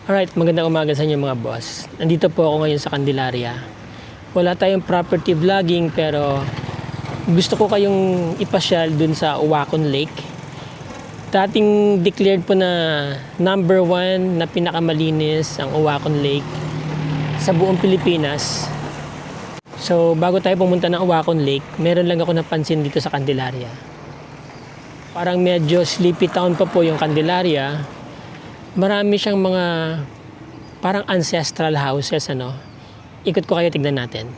Alright, magandang umaga sa inyo mga boss. Nandito po ako ngayon sa Candelaria. Wala tayong property vlogging pero gusto ko kayong ipasyal dun sa Uwakon Lake. Dating declared po na number 1 na pinakamalinis ang Uwakon Lake sa buong Pilipinas. So bago tayo pumunta ng Uwakon Lake, meron lang ako napansin dito sa Candelaria. Parang medyo sleepy town pa po yung Candelaria. Marami siyang mga parang ancestral houses, ano. Ikot ko kayo, tignan natin.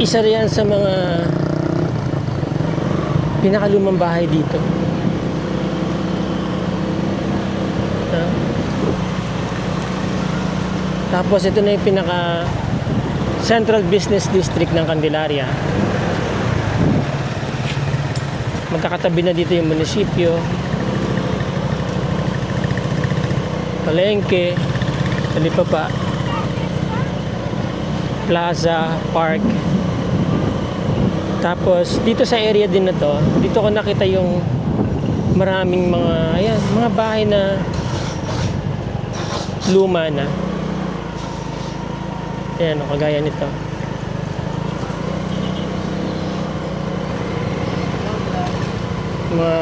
Isa riyan sa mga pinakalumang bahay dito. Tapos ito na yung pinaka Central Business District ng Candelaria. Magkakatabi na dito yung munisipyo, palengke, talipapa, plaza, park. Tapos dito sa area din na to, dito ko nakita yung maraming mga mga bahay na luma na. Ayan, kagaya nito. Mga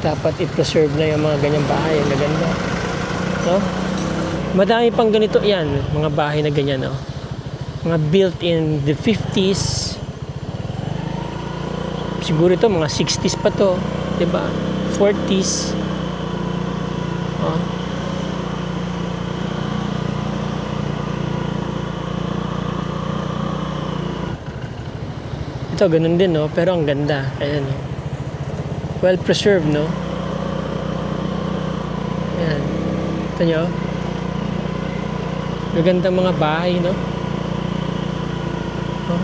dapat i-preserve na yung mga ganyang bahay, ang gaganda. No? Madami pang ganito, yan, mga bahay na ganyan, no? Mga built in the 50s, Siguro ito mga 60s pa to, 'di ba? 40s. Oh. Ito ganun din, no, pero ang ganda. Ayan, no. Well preserved, no. Ayan. Ito nyo. Magandang mga bahay, no. Oh.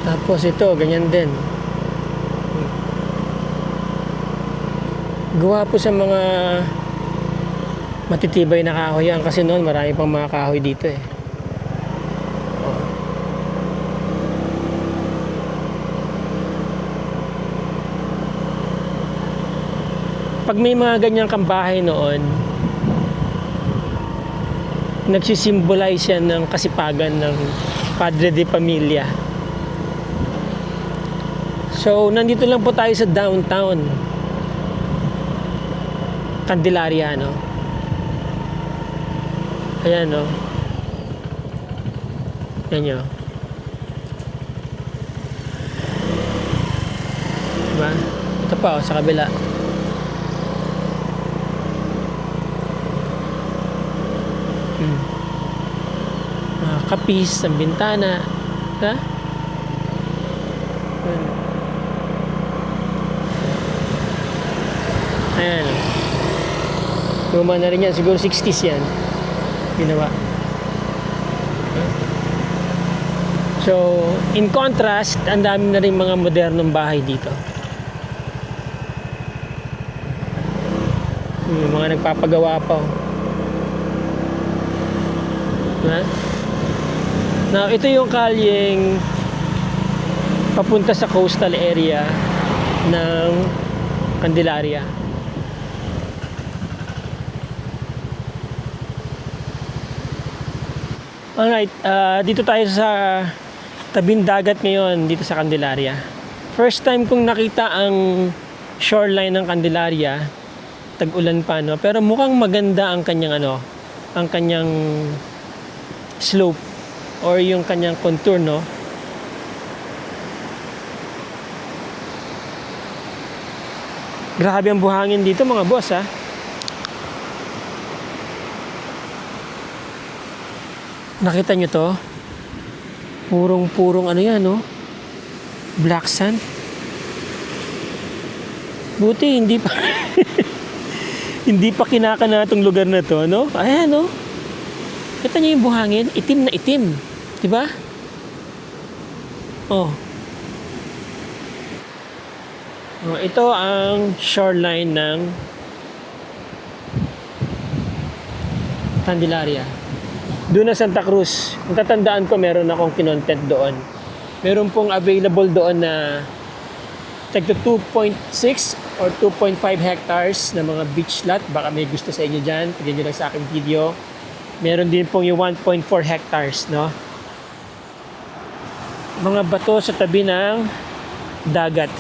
Tapos ito, ganyan din. Gawa po sa mga matitibay na kahoy yan kasi noon marami pang mga kahoy dito eh. Oh. Pag may mga ganyang kambahay noon, nagsisimbolize yan ng kasipagan ng Padre de Pamilya. So, nandito lang po tayo sa downtown Candelaria, no? Ayan, no? Ayan nyo. Diba? Ito pa, oh, sa kabila. Kapis, ang bintana. Ha? Ayan. Luma na rin yan. Siguro 60s yan. Ginawa. So, in contrast, ang dami na rin mga modernong bahay dito. Yung mga nagpapagawa pa. Ha? Now, ito yung kalyeng papunta sa coastal area ng Candelaria. Alright, dito tayo sa tabing dagat ngayon dito sa Candelaria. First time kong nakita ang shoreline ng Candelaria, tag-ulan pa, no? Pero mukhang maganda ang kanyang ang kanyang slope or yung kanyang contour, no? Grabe ang buhangin dito, mga boss, ha? Nakita nyo to? Purong-purong ano yan, no? Black sand. Buti hindi pa hindi pa kinakana itong lugar na to, no? Ayan, no? Kita nyo yung buhangin? Itim na itim. Diba? Oh. Oh, ito ang shoreline ng Candelaria. Doon na Santa Cruz. Ang tatandaan ko, meron akong kinontent doon. Meron pong available doon na tagto 2.6 or 2.5 hectares na mga beach lot. Baka may gusto sa inyo dyan. Tignan nyo lang sa aking video. Meron din pong yung 1.4 hectares, no? Mga bato sa tabi ng dagat.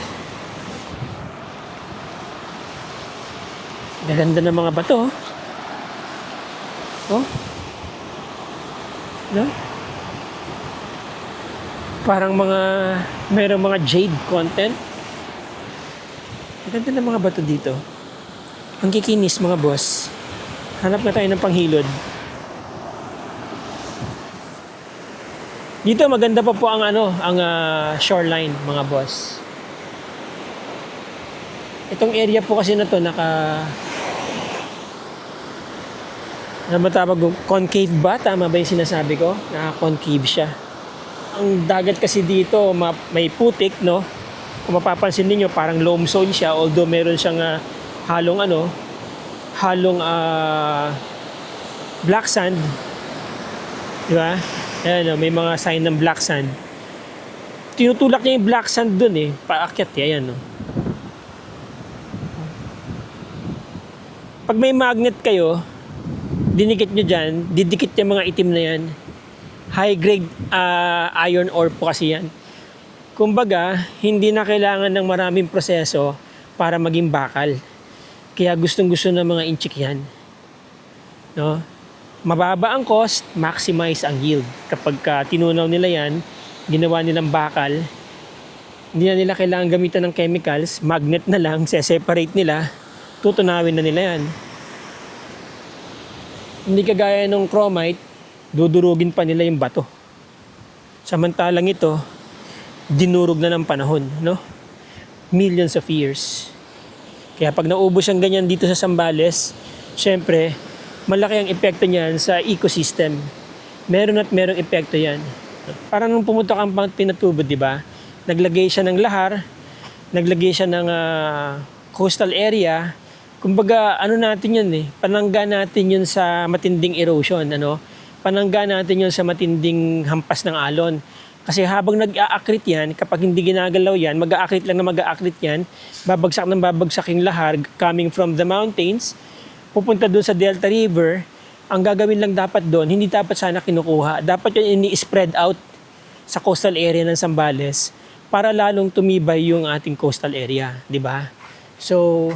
Gaganda ng mga bato. Oh. No? Parang merong mga jade content. Ganda ng mga bato dito. Ang kikinis, mga boss. Hanap na tayo ng panghilod. Dito maganda pa po ang shoreline, mga boss. Itong area po kasi na to matawag concave ba? Tama ba yung sinasabi ko? Naka-concave siya. Ang dagat kasi dito may putik, no? Kung mapapansin niyo parang loam zone siya, although meron siyang halong black sand. Di ba? Ayan, may mga sign ng black sand. Tinutulak niya yung black sand dun eh. Paakyat eh. Ayan, no? Pag may magnet kayo, dinikit nyo dyan, didikit yung mga itim na yan. High grade iron ore po kasi yan. Kumbaga, hindi na kailangan ng maraming proseso para maging bakal. Kaya gustong-gusto ng mga inchik yan. No? Mababa ang cost, maximize ang yield. Kapag tinunaw nila yan, ginawa nilang bakal, hindi na nila kailangan gamitan ng chemicals, magnet na lang, separate nila, tutunawin na nila yan. Hindi kagaya ng chromite, dudurugin pa nila yung bato. Samantalang ito, dinurog na ng panahon, no? Millions of years. Kaya pag naubos ang ganyan dito sa Zambales, syempre, malaki ang epekto niyan sa ecosystem. Meron at merong epekto yan. Parang nung pumunta kang Pinatubo, di ba? Naglagay siya ng lahar, naglagay siya ng coastal area. Kumbaga, ano natin yun panangga natin yun sa matinding erosion, ano? Panangga natin yun sa matinding hampas ng alon. Kasi habang nag-aakrit yan, kapag hindi ginagalaw yan, mag-aakrit lang na mag-aakrit yan, babagsak ng babagsak yung lahar coming from the mountains, pupunta doon sa Delta River. Ang gagawin lang dapat doon, hindi dapat sana kinukuha. Dapat yun ini-spread out sa coastal area ng Zambales para lalong tumibay yung ating coastal area, di ba? So,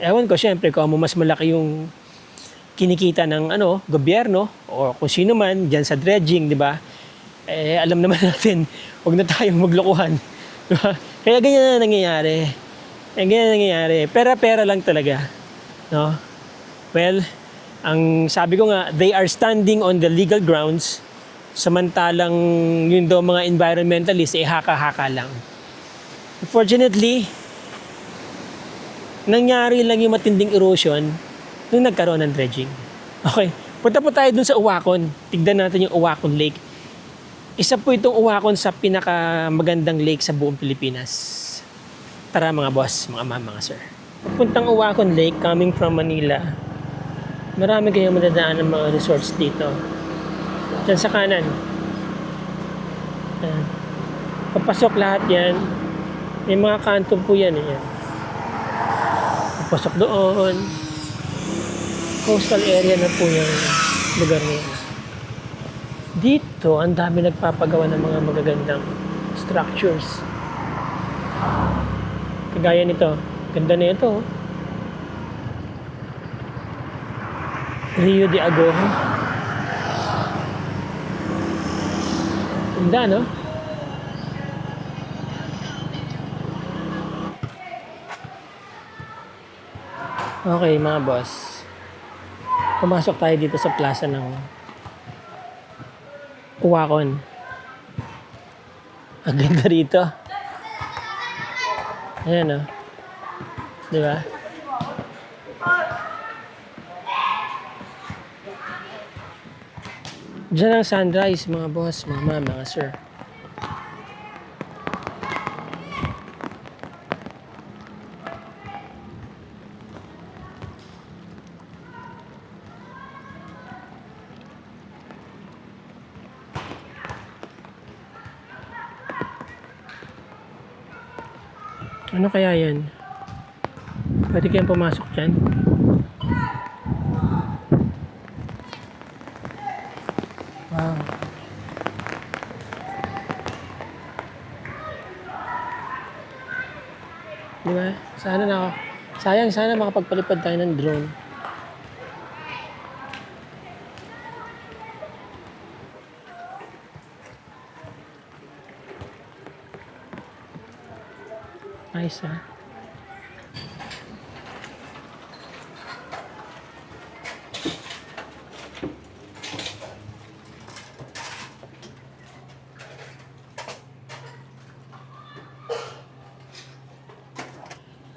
ewan ko, syempre, kung mas malaki yung kinikita ng gobyerno o kung sino man dyan sa dredging, di ba? Alam naman natin, huwag na tayong maglokohan. Di ba? Kaya ganyan na nangyayari. Pera-pera lang talaga. No? Well, ang sabi ko nga, they are standing on the legal grounds, samantalang yun daw mga environmentalists, haka-haka lang. Unfortunately, nangyari lang yung matinding erosion nung nagkaroon ng dredging. Okay, punta po tayo dun sa Uwakon. Tignan natin yung Uwakon Lake. Isa po itong Uwakon sa pinakamagandang lake sa buong Pilipinas. Tara mga boss, mga ma'am, mga sir. Puntang Uwakon Lake, coming from Manila. Marami kayong madadaan ng mga resorts dito. Diyan sa kanan. Ayan. Papasok lahat yan. May mga kanto po yan. Ayan. Papasok doon. Coastal area na po yung lugar niya. Dito, ang dami nagpapagawa ng mga magagandang structures. Kagaya nito. Ganda na ito. Rio de Agoho. Ganda, no? Okay, mga boss. Pumasok tayo dito sa plaza ng Uwakon. Ang ganda rito. Ayan, no? Di ba? Diyan ang sunrise, mga boss, mga ma'am, mga sir. Ano kaya yan? Pwede kayang pumasok dyan? Wow. Diba? Sayang sana makapagpalipad tayo ng drone. Nice, ha?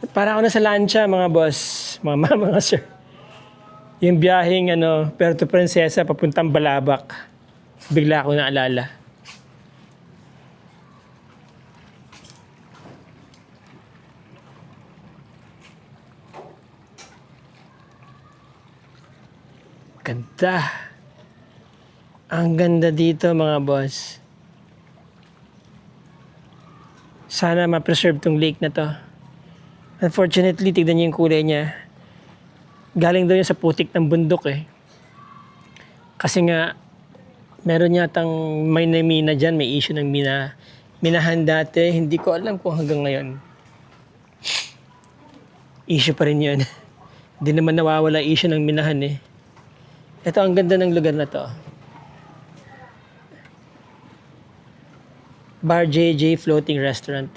Para ako na sa lancha, mga boss, mga sir. Yung biyaheng Puerto Princesa papuntang Balabac. Bigla ako naalala. Ganda. Ang ganda dito, mga boss. Sana ma-preserve tong lake na to. Unfortunately, tignan niyo yung kulay niya. Galing daw yun sa putik ng bundok Kasi nga, meron yatang may mina dyan, may issue ng minahan dati. Hindi ko alam kung hanggang ngayon. Issue pa rin yun. Hindi naman nawawala issue ng minahan Ito, ang ganda ng lugar na to. Bar JJ Floating Restaurant.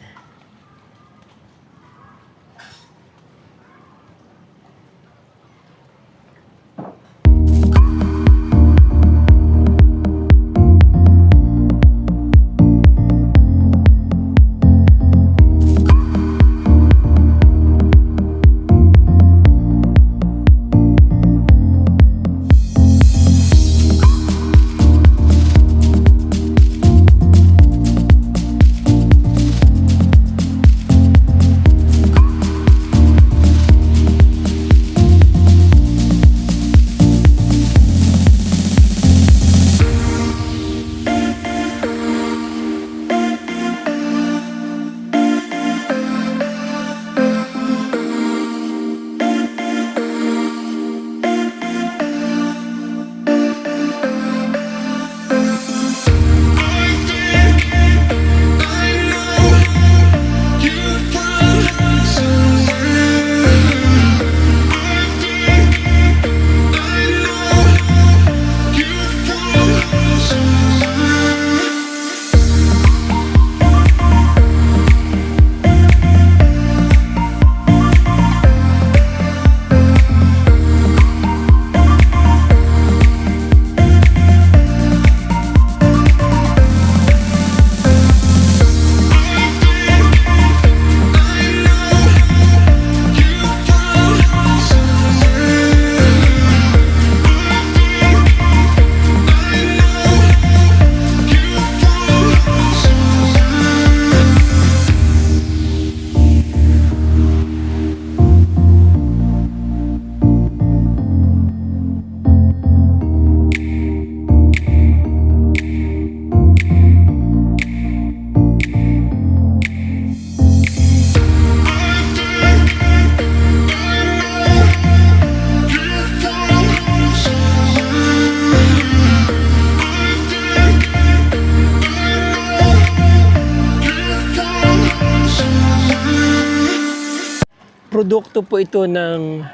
Produkto po ito ng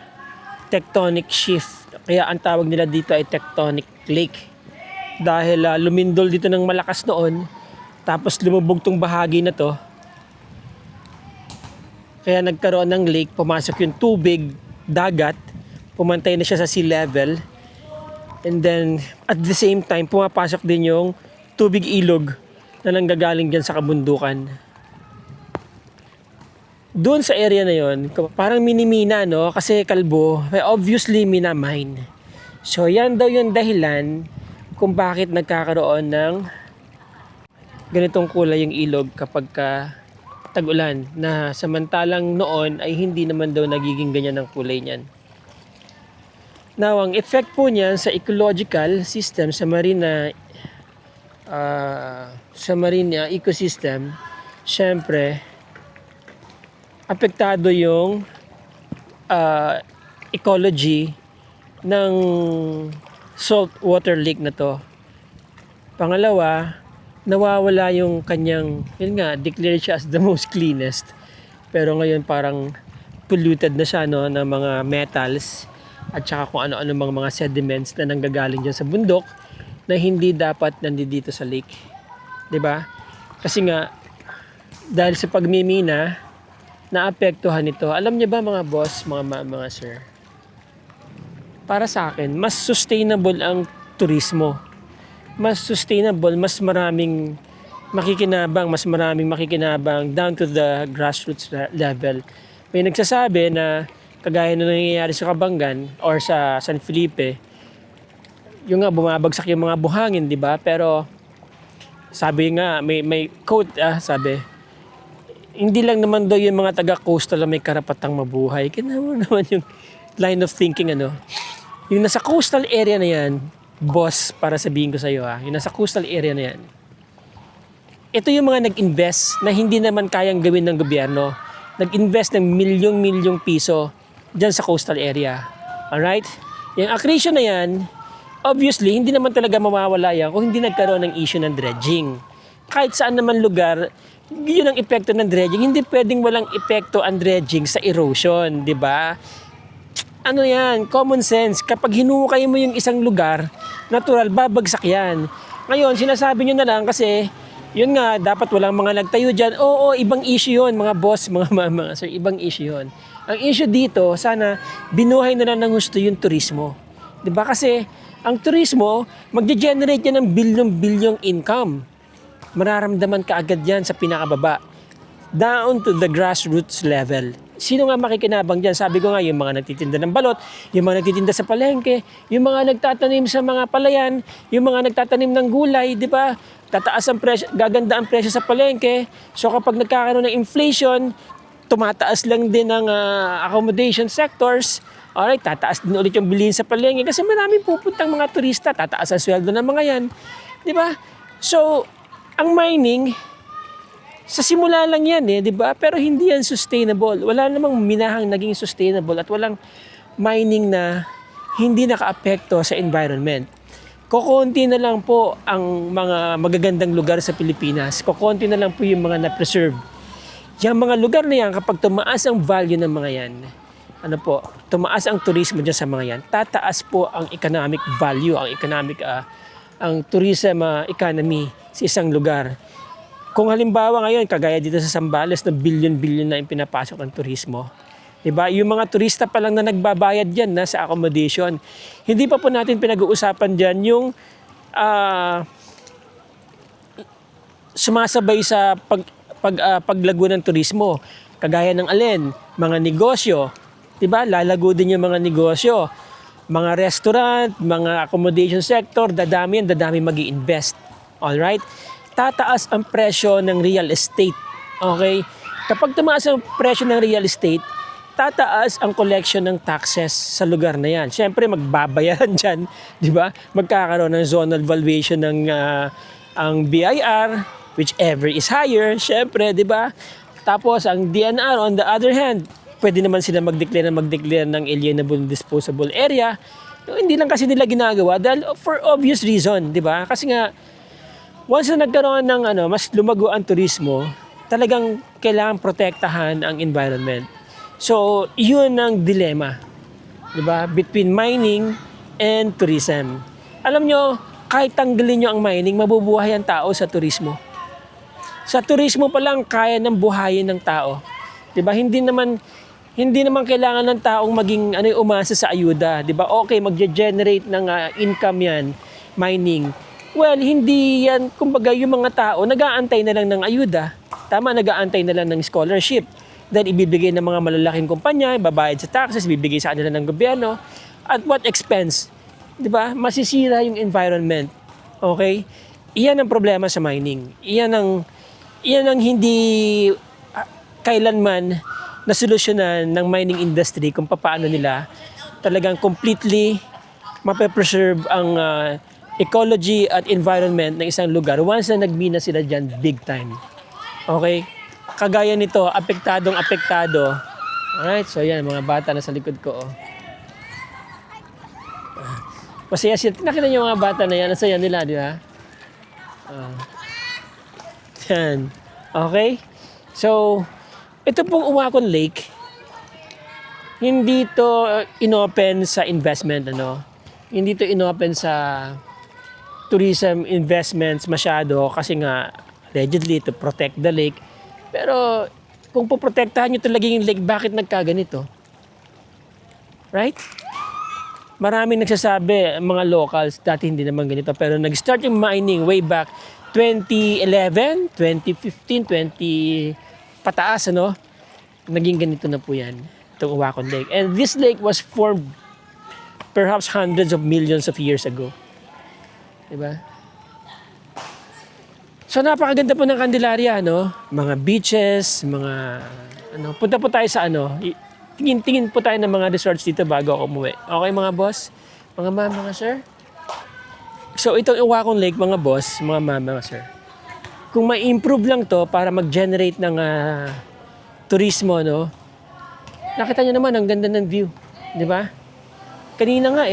tectonic shift. Kaya ang tawag nila dito ay tectonic lake. Dahil lumindol dito ng malakas noon, tapos lumubog tong bahagi na to. Kaya nagkaroon ng lake, pumasok yung tubig, dagat, pumantay na siya sa sea level. And then, at the same time, pumapasok din yung tubig ilog na nanggagaling dyan sa kabundukan. Doon sa area na yon, parang minimina, no? Kasi kalbo, obviously minamine. So yan daw yung dahilan kung bakit nagkakaroon ng ganitong kulay yung ilog kapag tag-ulan, na samantalang noon ay hindi naman daw nagiging ganyan ang kulay niyan. Now, ang effect po niyan sa ecological system, sa marine ecosystem, syempre apektado yung ecology ng saltwater lake na to. Pangalawa, nawawala yung kanyang, yun nga, declared siya as the most cleanest. Pero ngayon parang polluted na siya, no, ng mga metals at saka kung ano-ano mga sediments na nanggagaling dyan sa bundok na hindi dapat nandito sa lake. 'Di ba? Kasi nga, dahil sa pagmimina, naapektuhan ito. Alam niyo ba mga boss, mga sir? Para sa akin, mas sustainable ang turismo. Mas sustainable, mas maraming makikinabang down to the grassroots level. May nagsasabi na kagaya na nangyayari sa Kabangan or sa San Felipe, yung nga bumabagsak yung mga buhangin, di ba? Pero sabi nga, may quote, sabi, hindi lang naman daw yung mga taga-coastal na may karapatang mabuhay. Kinamo naman yung line of thinking, ano. Yung nasa coastal area na yan, boss, para sabihin ko sa iyo, yung nasa coastal area na yan, ito yung mga nag-invest na hindi naman kayang gawin ng gobyerno. Nag-invest ng milyong-milyong piso dyan sa coastal area. Alright? Yung accretion na yan, obviously, hindi naman talaga mawawala yan kung hindi nagkaroon ng issue ng dredging. Kahit saan naman lugar, yun ang epekto ng dredging. Hindi pwedeng walang epekto ang dredging sa erosion, di ba? ano yan, common sense. Kapag hinukay mo yung isang lugar, natural, babagsak yan. Ngayon, sinasabi nyo na lang kasi, yun nga, dapat walang mga nagtayo dyan. Oo, ibang issue yun, mga boss, mga sir, ibang issue yun. Ang issue dito, sana binuhay na lang ng gusto yung turismo. Diba? Kasi, ang turismo, magge-generate yan ng bilyong-bilyong income. Mararamdaman ka agad yan sa pinakababa. Down to the grassroots level. Sino nga makikinabang dyan? Sabi ko nga, yung mga nagtitinda ng balot, yung mga nagtitinda sa palengke, yung mga nagtatanim sa mga palayan, yung mga nagtatanim ng gulay, di ba? Tataas ang presyo, gaganda ang presyo sa palengke. So kapag nagkakaroon ng inflation, tumataas lang din ang accommodation sectors. Alright, tataas din ulit yung bilihin sa palengke kasi maraming pupuntang mga turista, tataas ang sweldo ng mga yan. Di ba? So, ang mining, sa simula lang yan di ba? Pero hindi yan sustainable. Wala namang minahang naging sustainable at walang mining na hindi naka-apekto sa environment. Kokonti na lang po ang mga magagandang lugar sa Pilipinas. Kokonti na lang po yung mga na-preserve. Yung mga lugar na yan, kapag tumaas ang value ng mga yan, tumaas ang turismo dyan sa mga yan, tataas po ang economic value, ang tourism economy sa isang lugar. Kung halimbawa ngayon, kagaya dito sa Zambales na billion-billion na yung pinapasok ng turismo. Diba? Yung mga turista pa lang na nagbabayad dyan sa accommodation. Hindi pa po natin pinag-uusapan dyan yung sumasabay sa paglago ng turismo. Kagaya ng alin, mga negosyo. Diba? Lalago din yung mga negosyo. Mga restaurant, mga accommodation sector, dadami mag-i-invest. Alright? Tataas ang presyo ng real estate. Okay? Kapag tumaas ang presyo ng real estate, tataas ang collection ng taxes sa lugar na yan. Siyempre, magbabayaran dyan, di ba? Magkakaroon ng zonal valuation ng ang BIR, whichever is higher, siyempre, di ba? Tapos, ang DNR, on the other hand, pwede naman sila mag-declare ng alienable disposable area. Hindi lang kasi nila ginagawa dahil for obvious reason, di ba? Kasi nga, once na nagkaroon ng mas lumago ang turismo, talagang kailangan protektahan ang environment. So, yun ang dilema, 'di ba? Between mining and tourism. Alam nyo, kahit tanggalin nyo ang mining, mabubuhay ang tao sa turismo. Sa turismo pa lang kaya ng buhayin ng tao. 'Di ba? Hindi naman kailangan ng taong maging umasa sa ayuda, 'di ba? Okay, magge-generate ng income 'yan, mining. Well, hindi yan, kumbaga yung mga tao, nag-aantay na lang ng ayuda. Tama, nag-aantay na lang ng scholarship. Dahil ibibigay ng mga malalaking kumpanya, babayad sa taxes, ibibigay sa kanila ng gobyerno. At what expense? Diba? Masisira yung environment. Okay? Iyan ang problema sa mining. Iyan ang hindi kailanman nasolusyonan ng mining industry kung paano nila talagang completely mape-preserve ang ecology at environment ng isang lugar once na nagmina sila dyan big time. Okay? Kagaya nito, apektado. Alright, so yan, mga bata na sa likod ko. Masaya sila. Nakita niyo mga bata na yan, nasaya nila, di ba? Yan. Okay? So, ito pong Uwakon Lake, hindi to inopen sa investment, Hindi to inopen sa tourism investments masyado kasi nga allegedly to protect the lake. Pero kung poprotektahan nyo talaga yung lake, bakit nagkaganito? Right? Maraming nagsasabi, mga locals, dati hindi naman ganito. Pero nag-start yung mining way back 2011, 2015, 20 pataas, Naging ganito na po yan, itong Uwakon Lake. And this lake was formed perhaps hundreds of millions of years ago. Diba? So napakaganda po ng Candelaria, Mga beaches, punta po tayo sa tingin po tayo ng mga resorts dito bago ako umuwi. Okay mga boss? Mga ma'am, mga sir? So itong Uwakon Lake, mga boss, mga ma'am, mga sir. Kung ma-improve lang to para mag-generate ng turismo, nakita nyo naman, ang ganda ng view. Diba? Kanina nga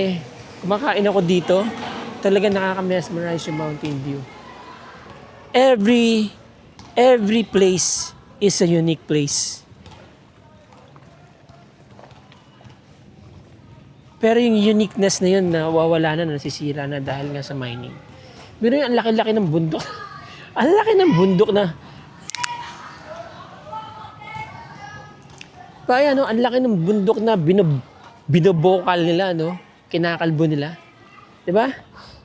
kumakain ako dito. Talaga nakaka-mesmerize yung mountain view. Every place is a unique place. Pero yung uniqueness na yun, nawawala na, nasisira na dahil nga sa mining. Pero yung ang laki-laki ng bundok. Ang laki ng bundok na. Kaya no, ang laki ng bundok na binobokal nila, no? Kinakalbo nila. 'Di ba?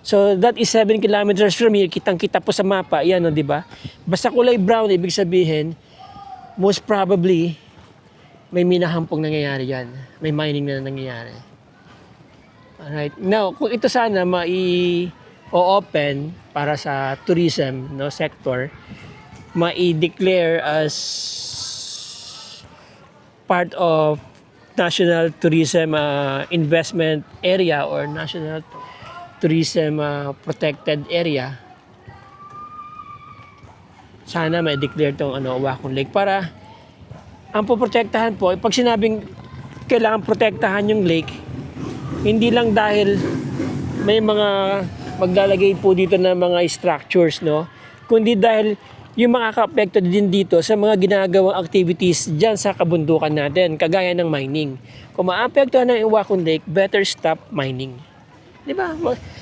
So that is 7 kilometers from here. Kitang-kita po sa mapa, 'yan, no, 'di ba? Basta kulay brown, ibig sabihin most probably may minahampong nangyayari diyan. May mining na nangyayari. Alright. Now, kung ito sana open para sa tourism, no, sector, mai-declare as part of National Tourism Investment Area or National Tourism Protected Area. Sana may declare tong Uwakon Lake para ang poprotektahan po, pag sinabing kailangan protektahan yung lake, hindi lang dahil may mga maglalagay po dito ng mga structures, no, kundi dahil yung makaka-apekto din dito sa mga ginagawang activities dyan sa kabundukan natin, kagaya ng mining. Kung maapektuhan ng Uwakon Lake, better stop mining. Di ba?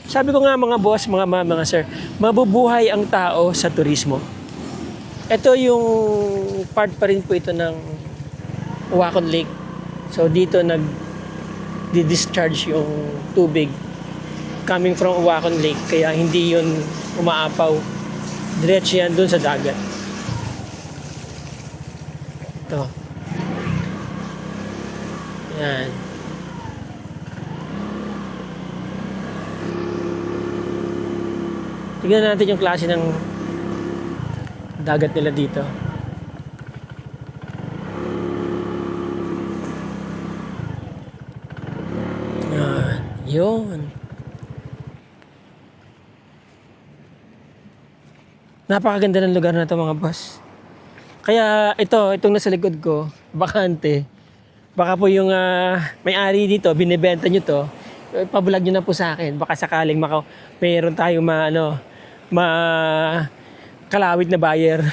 Sabi ko nga mga boss, mga sir, mabubuhay ang tao sa turismo. Ito yung part pa rin po ito ng Uwakon Lake. So dito nag-discharge yung tubig coming from Uwakon Lake, kaya hindi yun umaapaw. Diretso yan dun sa dagat. Ito. Yan. Tignan natin yung klase ng dagat nila dito. Yan. Yun. Napakaganda ng lugar na ito mga boss. Kaya itong nasa likod ko, bakante. Baka po yung may-ari dito, binibenta nyo to, pabulag nyo na po sa akin. Baka sakaling mayroon tayong kalawit na buyer.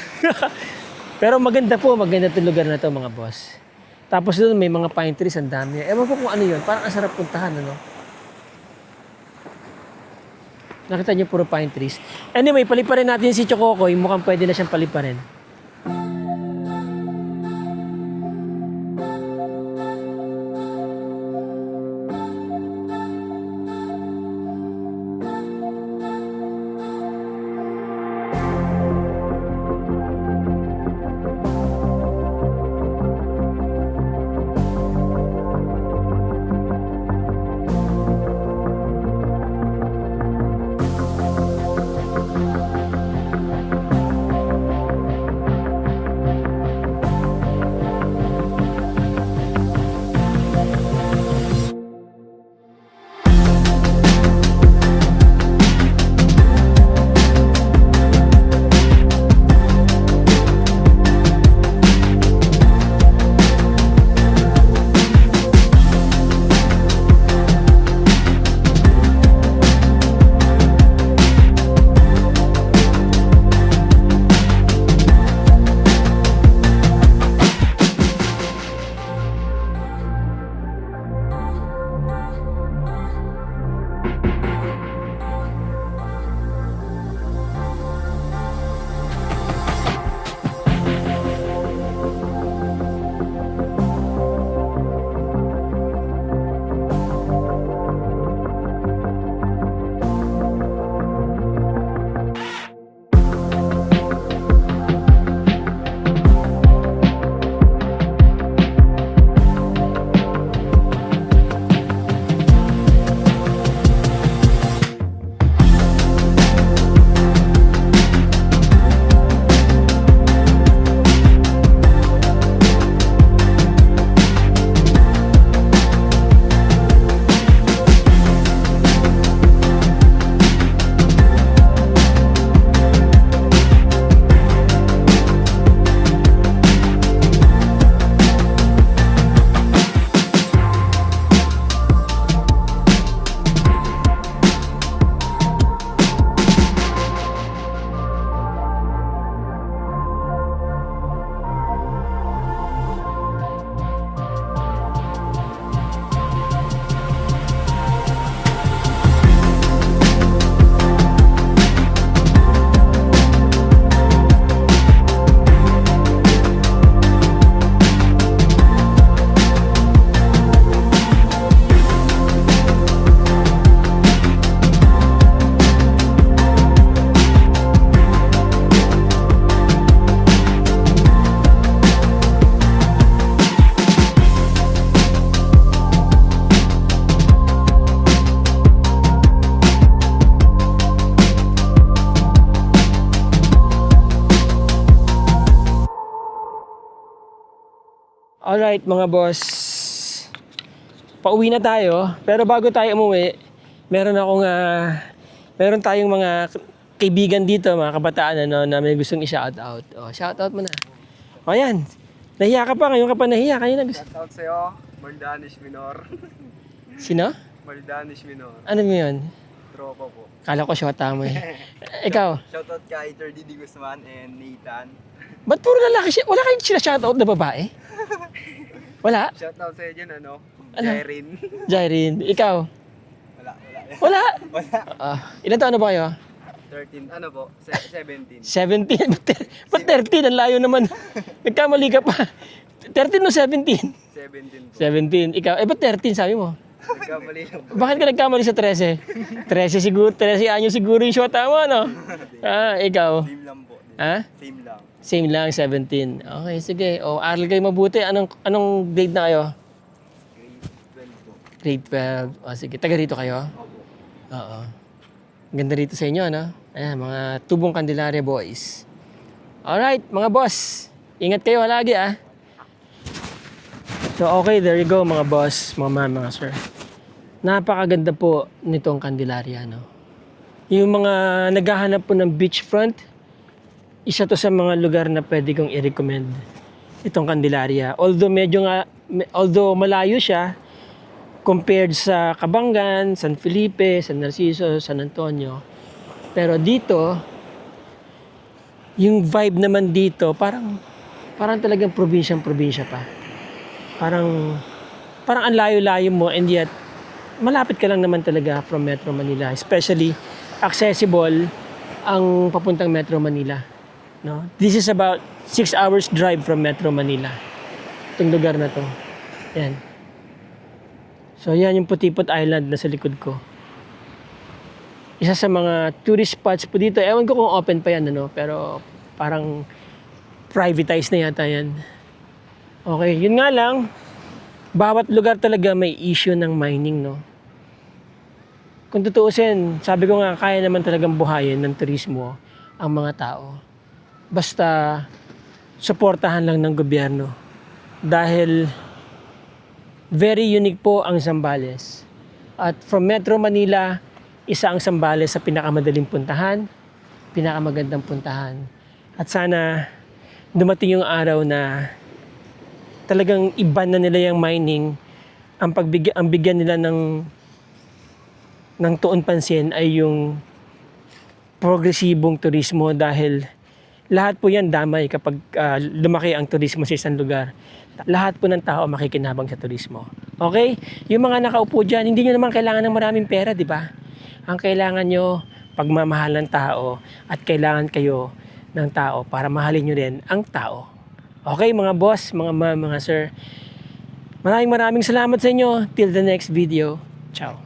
Pero maganda itong lugar na to mga boss. Tapos doon may mga pine trees, ang dami. Ewan ko kung ano yun, parang ang sarap puntahan, ano? Nakita niyo puro pine trees. Anyway, paliparin natin si Chococoy. Mukhang pwede na siyang paliparin. Alright mga boss, pauwi na tayo. Pero bago tayo umuwi, meron tayong mga kaibigan dito, mga kabataan ano, na may gustong i-shoutout. Oh, shoutout mo na. O yan, nahiya ka pa, ngayon ka pa nahiya. Shoutout sa'yo, Maldanis Minor. Sino? Maldanis Minor. Ano mo yun? Tropa po. Kala ko shota mo eh. Ikaw, Shoutout kay Didi Guzman and Nathan. ba't puro lalaki siya? Wala kayong sila-shoutout na babae? Wala? Shoutout sa'yo dyan, Ano? Jairin. Jairin, ikaw? Wala. Wala? Wala. Ilan taon na ba kayo? 13, ano po? 17. 17? Ba't 13? Ang layo naman. Nagkamali ka pa. 13 o 17? 17 po. 17. Ikaw, ba't 13 sabi mo? Nagkamali lang po. Bakit ka nagkamali sa 13? 13 siguro, 13 anyo siguro yung shota mo, no? Ikaw? Same lang po. Ha? Same lang. Same lang, 17. Okay, sige. O, aral kayo mabuti. Anong grade na kayo? Grade 12 po. Grade 12. O, sige. Taga rito kayo? Opo. Oo. Ganda rito sa inyo, no? Ayan, mga Tubong Candelaria boys. Alright, mga boss. Ingat kayo lagi, ah. So, okay, there you go, mga boss, mga ma'am, mga sir. Napakaganda po nitong Candelaria, no? Yung mga naghahanap po ng beachfront, isa to sa mga lugar na pwede kong i-recommend itong Candelaria. Although malayo siya compared sa Cabangan, San Felipe, San Narciso, San Antonio. Pero dito, yung vibe naman dito, parang talagang probinsya pa. Parang ang layo-layo mo, and yet malapit ka lang naman talaga from Metro Manila. Especially accessible ang papuntang Metro Manila. No? This is about 6 hours drive from Metro Manila. Itong lugar na to. Yan. So yan yung Putipot Island na sa likod ko. Isa sa mga tourist spots po dito. Ewan ko kung open pa yan, ano? Pero parang privatized na yata yan. Okay, yun nga lang. Bawat lugar talaga may issue ng mining, no? Kung tutuusin, sabi ko nga, kaya naman talagang buhayin ng turismo ang mga tao. Basta suportahan lang ng gobyerno. Dahil very unique po ang Zambales. At from Metro Manila, isa ang Zambales sa pinakamadaling puntahan, pinakamagandang puntahan. At sana dumating yung araw na talagang iban na nila yung mining. Ang bigyan nila ng tuon pansin ay yung progresibong turismo, dahil lahat po yan damay kapag lumaki ang turismo sa isang lugar. Lahat po ng tao makikinabang sa turismo. Okay? Yung mga nakaupo dyan, hindi nyo naman kailangan ng maraming pera, di ba? Ang kailangan nyo, pagmamahal ng tao, at kailangan kayo ng tao para mahalin nyo rin ang tao. Okay, mga boss, mga ma'am, mga sir. Maraming salamat sa inyo. Till the next video. Ciao.